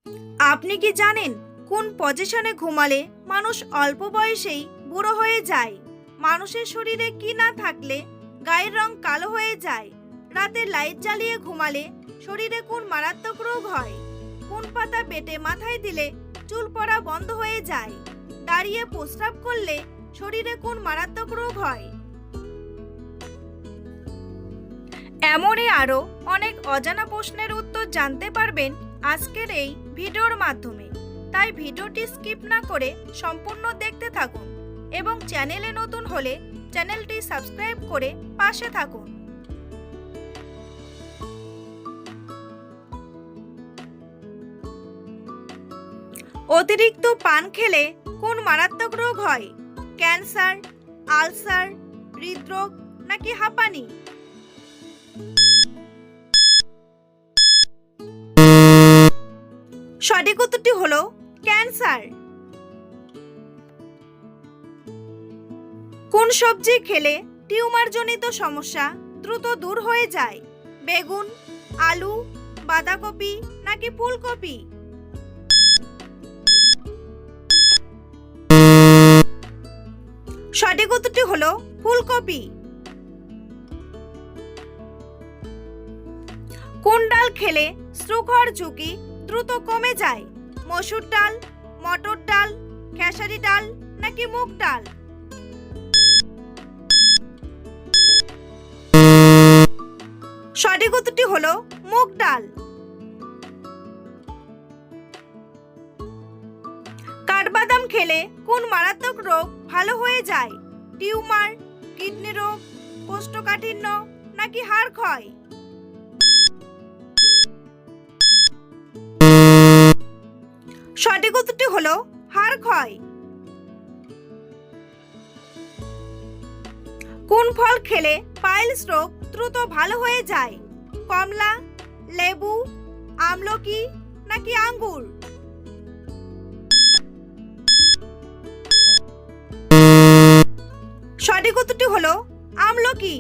আপনি কি জানেন কোন পজিশনে ঘুমালে মানুষ অল্প বয়সেই বুড়ো হয়ে যায়? মানুষের শরীরে কি না থাকলে গায়ের রং কালো হয়ে যায়? রাতে লাইট জ্বালিয়ে ঘুমালে শরীরে কোন মারাত্মক রোগ হয়? কোন পাতা বেটে মাথায় দিলে চুল পড়া বন্ধ হয়ে যায়? দাঁড়িয়ে প্রস্রাব করলে শরীরে কোন মারাত্মক রোগ হয়? এমনই আরও অনেক অজানা প্রশ্নের উত্তর জানতে পারবেন আজকের এই ভিডিওর মাধ্যমে। তাই ভিডিওটি স্কিপ না করে সম্পূর্ণ দেখতে থাকুন এবং চ্যানেলে নতুন হলে চ্যানেলটি সাবস্ক্রাইব করে পাশে থাকুন। অতিরিক্ত পান খেলে কোন মারাত্মক রোগ হয়? ক্যান্সার, আলসার, হৃদরোগ নাকি হাঁপানি? সঠিক উত্তরটি হলো ক্যান্সার। কোন সবজি খেলে টিউমারজনিত সমস্যা দ্রুত দূর হয়ে যায়? বেগুন, আলু, বাঁধাকপি নাকি ফুলকপি? সঠিক উত্তরটি হলো ফুলকপি। কোন ডাল খেলে স্ট্রোক হওয়ার ঝুঁকি দ্রুত কমে যায়? মসুর ডাল, মটর ডাল, খেসারি ডাল নাকি মুগ ডাল? সঠিক উত্তরটি হলো মুগ ডাল। কাঠবাদাম খেলে কোন মারাত্মক রোগ ভালো হয়ে যায়? টিউমার, কিডনি রোগ, কোষ্ঠকাঠিন্য নাকি হাড় ক্ষয়? সঠিক উত্তরটি হলো হাড় ক্ষয়। কোন ফল খেলে পাইলস রোগ দ্রুত ভালো হয়ে যায়? কমলা, লেবু, আমলকি নাকি আঙ্গুর? সঠিক উত্তরটি হলো আমলকি।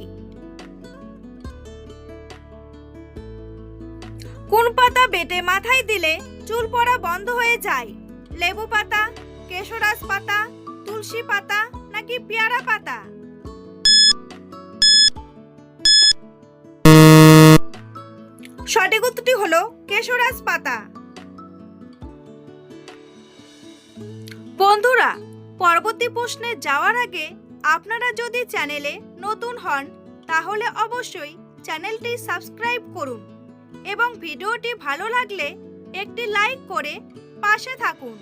কোন পাতা বেটে মাথায় দিলে চুল পড়া বন্ধ হয়ে যায়? লেবু পাতা, কেশরাজ পাতা, তুলসী পাতা নাকি পেয়ারা পাতা? সঠিক উত্তরটি হলো কেশরাজ পাতা। বন্ধুরা, পরবর্তী প্রশ্নে যাওয়ার আগে আপনারা যদি চ্যানেলে নতুন হন তাহলে অবশ্যই চ্যানেলটি সাবস্ক্রাইব করুন এবং ভিডিওটি ভালো লাগলে একটি লাইক করে পাশে থাকুন।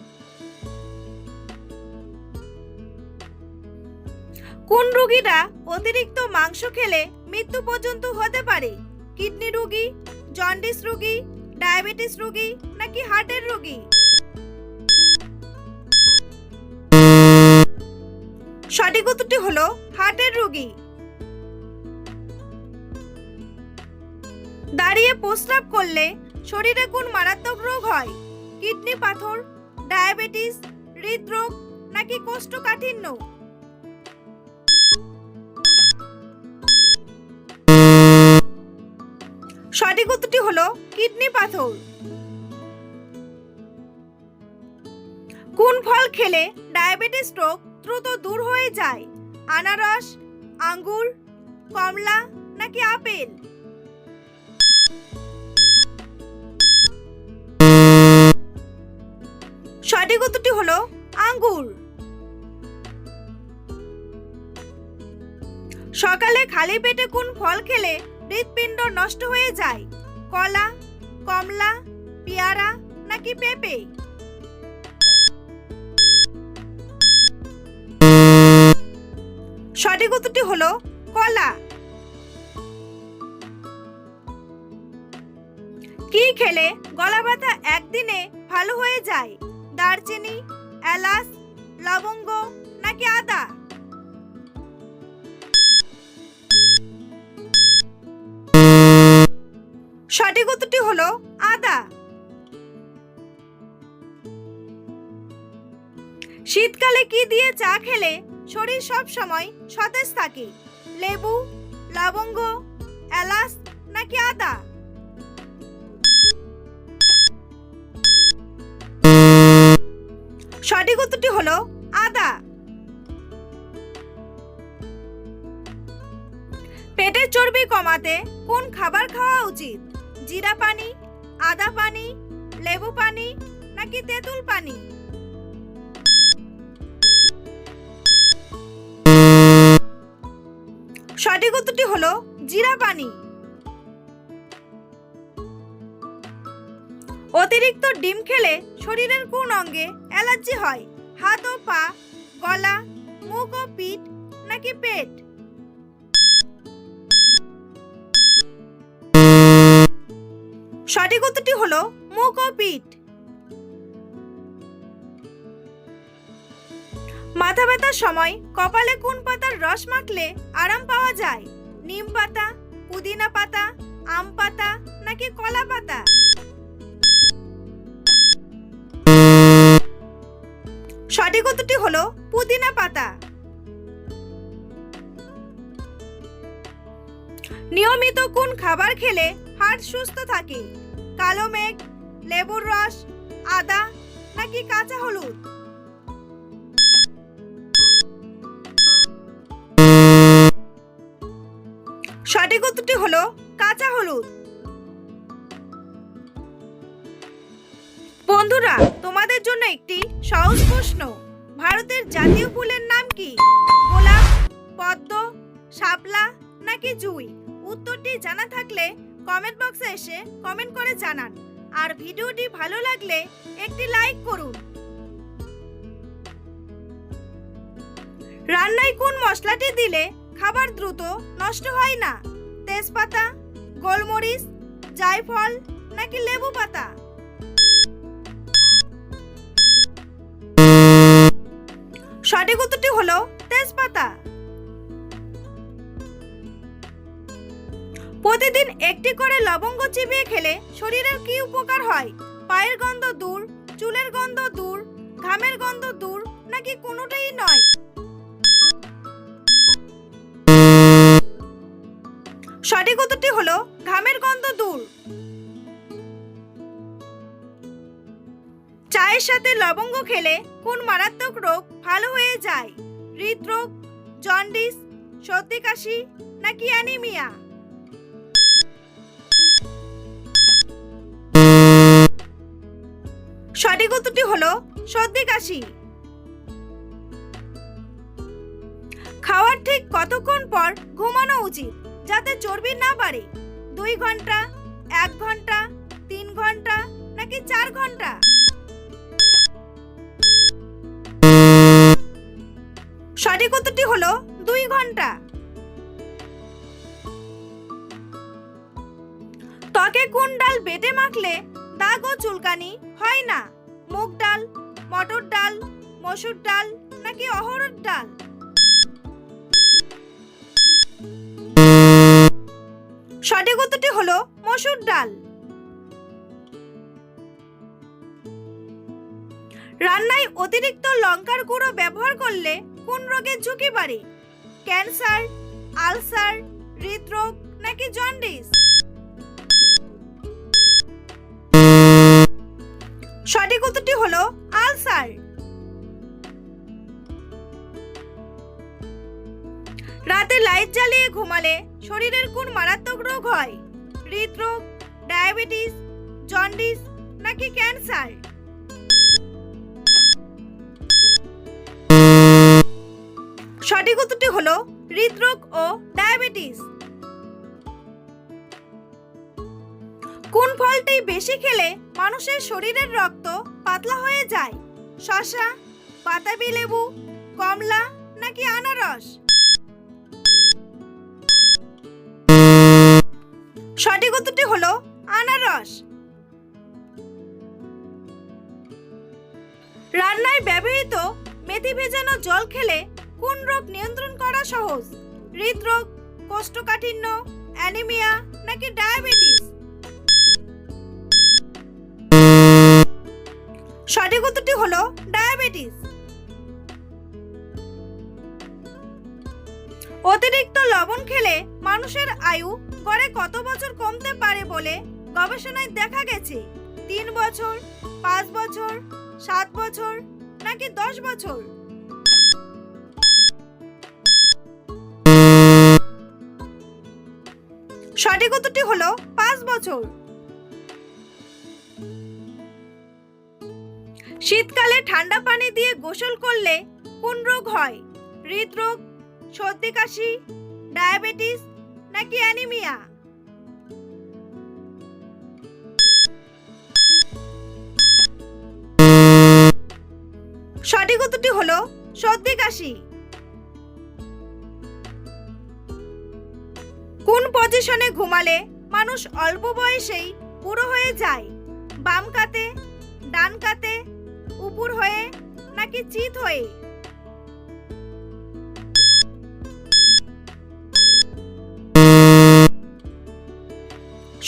কোন রোগীরা অতিরিক্ত মাংস খেলে মৃত্যু পর্যন্ত হতে পারে? কিডনি রোগী, জন্ডিস রোগী, ডায়াবেটিস রোগী নাকি হার্টের রোগী? সঠিক উত্তরটি হলো হার্টের রোগী। দাঁড়িয়ে প্রস্রাব করলে শরীরে কোন মারাত্মক রোগ হয়? কিডনি পাথর, ডায়াবেটিস, হৃদরোগ নাকি কোষ্ঠকাঠিন্য? সঠিক উত্তরটি হলো কিডনি পাথর। কোন ফল খেলে ডায়াবেটিস রোগ দ্রুত দূর হয়ে যায়? আনারস, আঙ্গুর, কমলা নাকি আপেল? সঠিক উত্তরটি হলো আঙ্গুর। সকালে খালি পেটে কোন ফল খেলে হৃৎপিণ্ড নষ্ট হয়ে যায়? কলা, কমলা, পেয়ারা নাকি পেঁপে? সঠিক উত্তরটি হলো কলা। কি খেলে গলা ব্যথা একদিনে ভালো হয়ে যায়? দারচিনি, এলাচ, লবঙ্গ নাকি আদা? সঠিক উত্তরটি হলো আদা। শীতকালে কি দিয়ে চা খেলে শরীর সব সময় সতেজ থাকে? লেবু, লবঙ্গ, এলাচ নাকি আদা? সঠিক উত্তরটি হলো আদা। পেটের চর্বি কমাতে কোন খাবার খাওয়া উচিত? জিরা পানি, আদা পানি, লেবু পানি নাকি তেঁতুল পানি? সঠিক উত্তরটি হলো জিরা পানি। অতিরিক্ত ডিম খেলে শরীরের কোন অঙ্গে অ্যালার্জি হয়? হাত ও পা, গলা, মুখ ও পিঠ নাকি পেট? সঠিক উত্তরটি হলো মুখ ও পিঠ। মাথা ব্যথার সময় কপালে কোন পাতার রস মাখলে আরাম পাওয়া যায়? নিম পাতা, পুদিনা পাতা, আম পাতা নাকি কলা পাতা? সঠিক উত্তরটি হলো পুদিনা পাতা। নিয়মিত কোন খাবার খেলে হার্ট সুস্থ থাকে? কালো মেঘ, লেবুর রস, আদা নাকি কাঁচা হলুদ? সঠিক উত্তরটি হলো কাঁচা হলুদ। বন্ধুরা, তোমাদের জন্য একটি সহজ প্রশ্ন। ভারতের জাতীয় ফুলের নাম কি? গোলাপ, পদ্ম, শাপলা নাকি জুঁই? উত্তরটি জানা থাকলে কমেন্ট বক্সে এসে কমেন্ট করে জানান। আর ভিডিওটি ভালো লাগলে একটি লাইক করুন। রান্নায় কোন মশলাটি দিলে খাবার দ্রুত নষ্ট হয় না? তেজপাতা, গোলমরিচ, জায়ফল নাকি লেবু পাতা? সঠিক উত্তরটি হলো তেজপাতা। প্রতিদিন একটি করে লবঙ্গ চিবিয়ে খেলে শরীরের কি উপকার হয়? পায়ের গন্ধ দূর, চুলের গন্ধ দূর, ঘামের গন্ধ দূর নাকি কোনোটাই নয়? সঠিক উত্তরটি হলো ঘামের গন্ধ দূর। চায়ের সাথে লবঙ্গ খেলে কোন মারাত্মক রোগ ভালো হয়ে যায়? হৃদরোগ, জন্ডিস, সর্দি কাশি নাকি অ্যানিমিয়া? সঠিক উত্তরটি হলো সর্দি কাশি। খাওয়ার ঠিক কতক্ষণ পর ঘুমানো উচিত যাতে চর্বি না বাড়ে? 2 ঘন্টা, 1 ঘন্টা, 3 ঘন্টা নাকি 4 ঘন্টা? সঠিক উত্তরটি হলো 2 ঘন্টা। ত্বকে কোন ডাল বেটে মাখলে দাগ ও চুলকানি হয় না? মুগ ডাল, মটর ডাল, মসুর ডাল নাকি অড়হর ডাল? সঠিক উত্তরটি হলো মসুর ডাল। রান্নায় অতিরিক্ত লঙ্কার গুঁড়ো ব্যবহার করলে কোন রোগের ঝুঁকি বাড়ে? ক্যান্সার, আলসার, হৃদরোগ নাকি জন্ডিস? সঠিক উত্তরটি হলো আলসার। রাতে লাইট জ্বালিয়ে ঘুমালে শরীরের কোন মারাত্মক রোগ হয়? হৃদরোগ, ডায়াবেটিস, জন্ডিস নাকি ক্যান্সার? সঠিক উত্তরটি হলো হৃদরোগ ও ডায়াবেটিস। কোন ফলটি বেশি খেলে মানুষের শরীরের রক্ত পাতলা হয়ে যায়? শসা, বাতাবি লেবু, কমলা নাকি আনারস? সঠিক উত্তরটি হলো আনারস। রান্নায় ব্যবহৃত মেথি ভেজানো জল খেলে কোন রোগ নিয়ন্ত্রণ করা সহজ? হৃদরোগ, কোষ্ঠকাঠিন্য, অ্যানিমিয়া নাকি ডায়াবেটিস? সঠিক উত্তরটি হলো ডায়াবেটিস। অতিরিক্ত লবণ খেলে মানুষের আয়ু গড়ে কত বছর কমতে পারে বলে গবেষণায় দেখা গেছে? 3 বছর, 5 বছর, 7 বছর নাকি 10 বছর? সঠিক উত্তরটি হলো 5 বছর। শীতকালে ঠান্ডা পানি দিয়ে গোসল করলে কোন রোগ হয়? হৃদরোগ, সর্দি কাশি, ডায়াবেটিস নাকি অ্যানিমিয়া? সঠিক উত্তরটি হলো সর্দি কাশি। কোন পজিশনে ঘুমালে মানুষ অল্প বয়সেই বুড়ো হয়ে যায়? বাম কাতে, ডান কাতে, উপর হয়ে নাকি চিত হয়ে?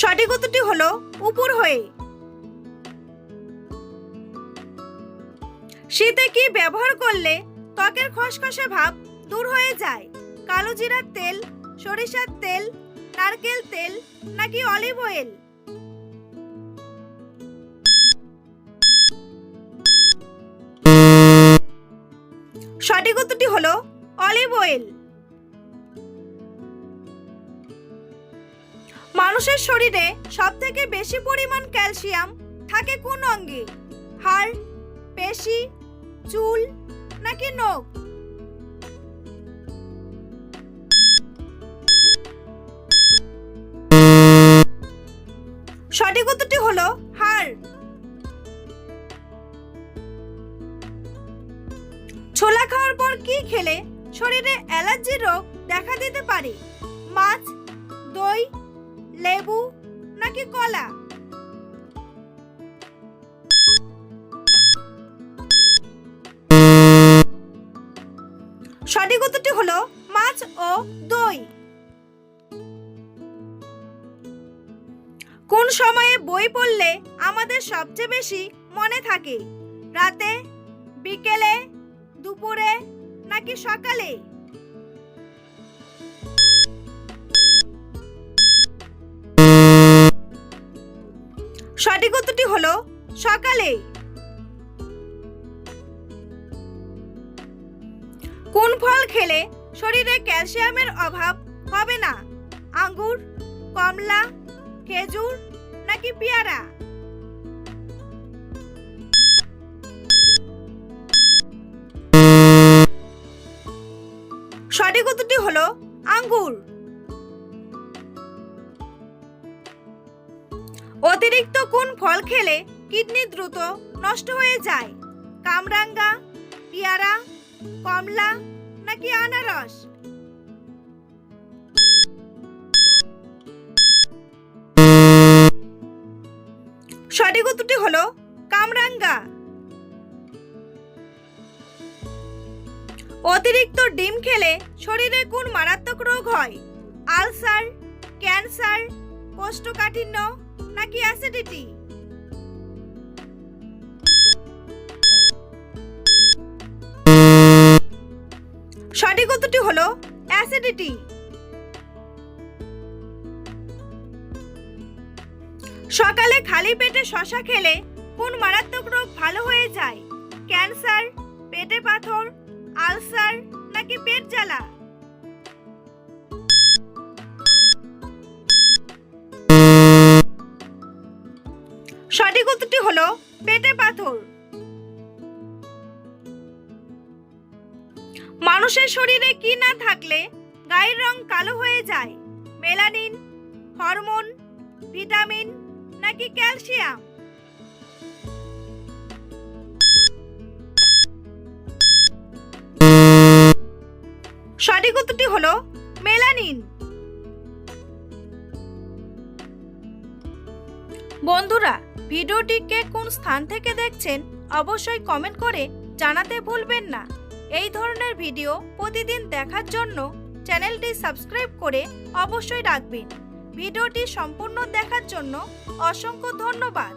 সঠিক উত্তরটি হলো উপর হয়ে। শীতে কি ব্যবহার করলে ত্বকের খসখসে ভাব দূর হয়ে যায়? কালো জিরার তেল, সরিষার তেল, নারকেল তেল নাকি অলিভ অয়েল? সঠিক উত্তরটি হলো অলিভ অয়েল। মানুষের শরীরে সবথেকে বেশি পরিমাণ ক্যালসিয়াম থাকে কোন অঙ্গে? হাড়, পেশি, চুল নাকি নখ? সঠিক উত্তরটি হলো হাড়। ছোলা খাওয়ার পর কি খেলে শরীরে অ্যালার্জি রোগ দেখা দিতে পারে? মাছ, দই, লেবু নাকি কলা? সঠিক উত্তরটি হলো মাছ ও দই। কোন সময়ে বই পড়লে আমাদের সবচেয়ে বেশি মনে থাকে? রাতে, বিকেলে, দুপুরে নাকি সকালে? সঠিক উত্তরটি হলো সকালে। কোন ফল খেলে শরীরে ক্যালসিয়ামের অভাব হবে না? আঙ্গুর, কমলা, খেজুর নাকি পেয়ারা? সঠিক উত্তরটি হলো আঙ্গুর। অতিরিক্ত কোন ফল খেলে কিডনি দ্রুত নষ্ট হয়ে যায়? কামরাঙ্গা, পেয়ারা, কমলা নাকি আনারস? সঠিক উত্তরটি হলো কামরাঙ্গা। অতিরিক্ত ডিম খেলে শরীরে কোন মারাত্মক রোগ হয়? আলসার, ক্যান্সার, কোষ্ঠকাঠিন্য নাকি অ্যাসিডিটি? সঠিক উত্তরটি হলো অ্যাসিডিটি। সকালে খালি পেটে শসা খেলে কোন মারাত্মক রোগ ভালো হয়ে যায়? ক্যান্সার, পেটে পাথর, আলসার নাকি পেট জ্বালা? সঠিক উত্তরটি হলো পেটে পাথর। মানুষের শরীরে কি না থাকলে গায়ের রং কালো হয়ে যায়? মেলানিন, হরমোন, ভিটামিন নাকি ক্যালসিয়াম? সঠিক উত্তরটি হলো মেলানিন। বন্ধুরা, ভিডিওটিকে কোন স্থান থেকে দেখছেন অবশ্যই কমেন্ট করে জানাতে ভুলবেন না। এই ধরনের ভিডিও প্রতিদিন দেখার জন্য চ্যানেলটি সাবস্ক্রাইব করে অবশ্যই রাখবেন। ভিডিওটি সম্পূর্ণ দেখার জন্য অসংখ্য ধন্যবাদ।